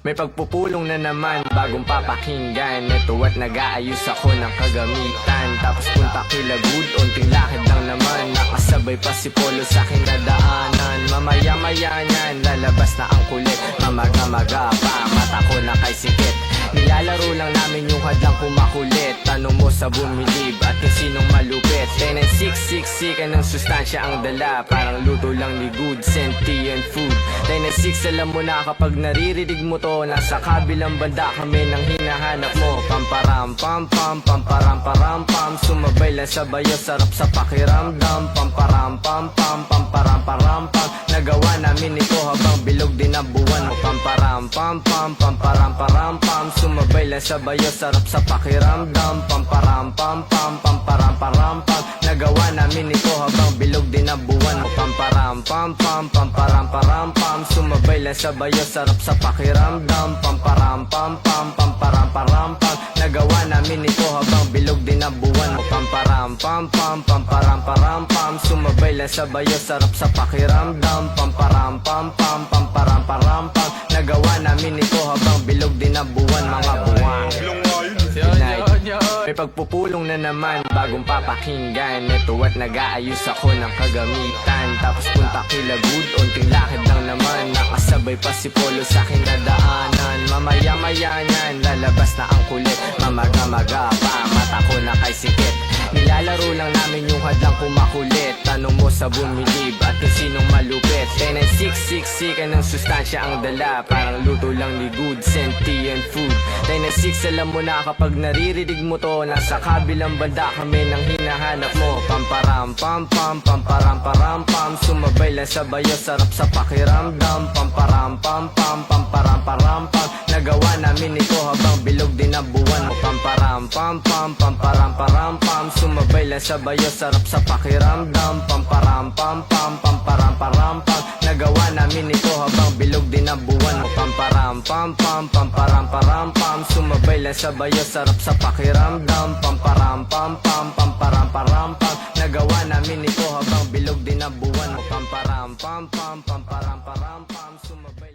May pagpupulong na naman, bagong papakinggan. Ito at nag-aayos ako ng kagamitan. Tapos punta kila good, unting lakad lang naman. Nakasabay pa si Polo sa aking nadaanan. Mamaya-maya niyan, lalabas na ang kulit. Mamaga-maga pa, mata ko na kay sikit. Nilalaro lang namin yung hadlang kumakulit. Tanong mo sa bumilib at kung sinong malupit. 10 and 6, ka ng sustansya ang dala. Parang luto lang ni good, sentient food. 10 and 6, alam mo na kapag naririnig mo to. Nasa kabilang banda kami nang hinahanap mo. Pamparam pam pam, pamparam param pam. Sumabay lang sa bayo, sarap sa pakiramdam. Pamparam pam pam, pamparam param pam. Nagawa namin ito habang bilog din ang buwan mo. Pamparam pam pam, pamparam param pam. Sumabay lang sa bayo, sarap sa pakiramdam. Pamparam pam pam, pamparam param pam. Nagawa namin ito habang bilog din ang buwan mo. Pamparam pam pam, pamparam param pam. Sumabay lang sa bayo, sarap sa pakiramdam. Pamparam pam pam, pamparam param pam. Nagawa namin ito habang bilog din ang buwan mo. Pamparam pam pam, pamparam param pam. Sumabay lang sa bayo, sarap sa pakiramdam. Pamparam pam pam, pamparam param pam. Nagawa namin ito habang bilog din ang buwan, mga buwan. May pagpupulong na naman, bagong papakinggan. Ito at nag-aayos ako ng kagamitan. Tapos punta kila good, unting lakad lang naman. Nakasabay pa si Polo sa aking nadaanan. Mamaya-maya niyan, lalabas na ang kulit. Mamaga-maga pa, mata ko na kay sikit. Nilalaro lang namin yung hadlang kumakulit. Tanong mo sa bumilib at kung sinong malupit. 10 and 6, ka ng sustansya ang dala. Parang luto lang ni good, sentient food. 10 and 6, alam mo na kapag naririnig mo to. Nasa kabilang banda kami nang hinahanap mo. Pamparam pam pam, pamparam param pam. Sumabay lang sa bayo, sarap sa pakiramdam. Pamparam pam pam, pamparam param pam. Nagawa namin ito habang bilog din ang buwan mo. Pamparam pam pam, pamparam param pam. Sumabay lang sa bayo, sarap sa pakiramdam. Pamparam pam pam, pamparam param pam. Nagawa namin ito habang bilog din ang buwan mo. Pamparam pam pam, pamparam param pam. Sumabay lang sa bayo, sarap sa pakiramdam. Pamparam pam pam, pamparam param pam. Nagawa namin ito habang bilog din ang buwan mo. Pamparam pam pam, pamparam param pam. Sumabay